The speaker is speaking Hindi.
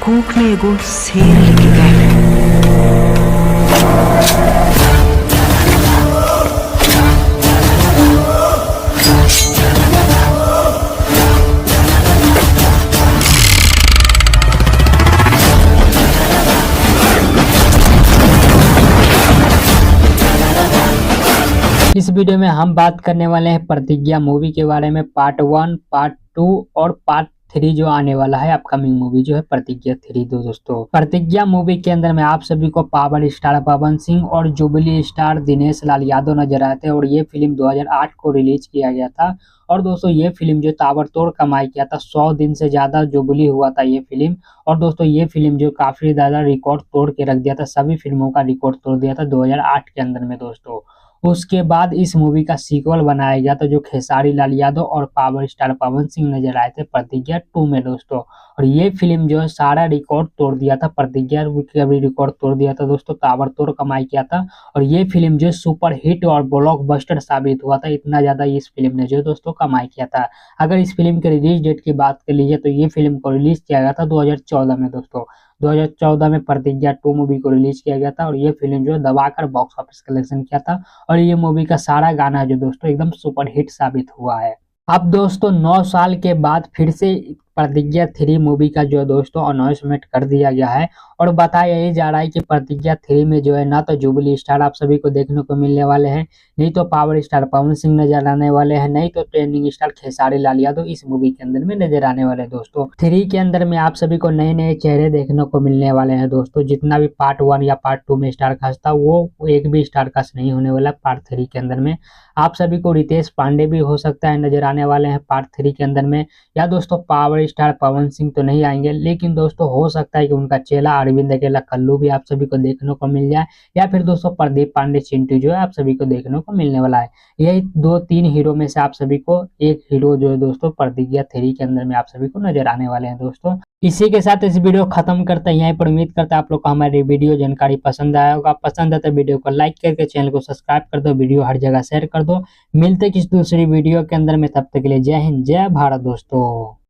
कोख में एगो शेर लेके गए। इस वीडियो में हम बात करने वाले हैं प्रतिज्ञा मूवी के बारे में। पार्ट 1, पार्ट 2 और पार्ट 3 जो आने वाला है, अपकमिंग मूवी जो है प्रतिज्ञा 3। दोस्तों, प्रतिज्ञा मूवी के अंदर में आप सभी को पावर स्टार पवन सिंह और जुबली स्टार दिनेश लाल यादव नजर आते हैं और ये फिल्म 2008 को रिलीज किया गया था। और दोस्तों, ये फिल्म जो ताबड़तोड़ कमाई किया था, 100 दिन से ज्यादा जुबली हुआ था ये फिल्म। और दोस्तों, ये फिल्म जो काफी ज्यादा रिकॉर्ड तोड़ के रख दिया था, सभी फिल्मों का रिकॉर्ड तोड़ दिया था 2008 के अंदर में। दोस्तों, उसके बाद इस मूवी का सीक्वल बनाया गया था, जो खेसारी लाल यादव और पावर स्टार पवन सिंह नजर आए थे प्रतिज्ञा 2 में। दोस्तों, और ये फिल्म जो है सारा रिकॉर्ड तोड़ दिया था, प्रतिज्ञा का भी रिकॉर्ड तोड़ दिया था दोस्तों, ताबड़तोड़ कमाई किया था। और ये फिल्म जो सुपर हिट और ब्लॉकबस्टर साबित हुआ था, इतना ज्यादा इस फिल्म ने जो दोस्तों कमाई किया था। अगर इस फिल्म के रिलीज डेट की बात कर लीजिए तो ये फिल्म को रिलीज किया गया था 2014 में। दोस्तों, 2014 में प्रतिज्ञा 2 मूवी को रिलीज किया गया था और ये फिल्म जो दबाकर बॉक्स ऑफिस कलेक्शन किया था। और ये मूवी का सारा गाना जो दोस्तों एकदम सुपर हिट साबित हुआ है। अब दोस्तों, 9 साल के बाद फिर से प्रतिज्ञा 3 मूवी का जो है दोस्तों अनाउंसमेंट कर दिया गया है। और बताया यही जा रहा है कि प्रतिज्ञा 3 में जो है ना तो जुबली स्टार आप सभी को देखने को मिलने वाले हैं, नहीं तो पावर स्टार पवन सिंह नजर आने वाले हैं, नहीं तो ट्रेंडिंग स्टार खेसारी लाल यादव इस मूवी के अंदर में नजर आने वाले हैं। दोस्तों, 3 के अंदर में आप सभी को नए नए चेहरे देखने को मिलने वाले हैं। दोस्तों, जितना भी पार्ट 1 या पार्ट 2 में स्टार कास्ट था, वो एक भी स्टार कास्ट नहीं होने वाला पार्ट 3 के अंदर में। आप सभी को रितेश पांडे भी हो सकता है नजर आने वाले हैं पार्ट 3 के अंदर में, या दोस्तों पावर स्टार पवन सिंह तो नहीं आएंगे, लेकिन दोस्तों हो सकता है कि उनका चेला अरविंद अकेला कल्लू भी आप सभी को देखने को मिल जाए, या फिर दोस्तों प्रदीप पांडे चिंटू जो है आप सभी को देखने को मिलने वाला है। यही 2-3 हीरो में से आप सभी को एक हीरो जो है दोस्तों प्रतिज्ञा 3 के अंदर में आप सभी को नजर आने वाले हैं। दोस्तों, इसी के साथ इस वीडियो खत्म करते हैं यहीं पर। उम्मीद करता है आप लोग को हमारी वीडियो जानकारी पसंद आया होगा। पसंद है तो वीडियो को लाइक करके चैनल को सब्सक्राइब कर दो, वीडियो हर जगह शेयर कर दो। मिलते किसी दूसरी वीडियो के अंदर में, तब तक के लिए जय हिंद, जय भारत दोस्तों।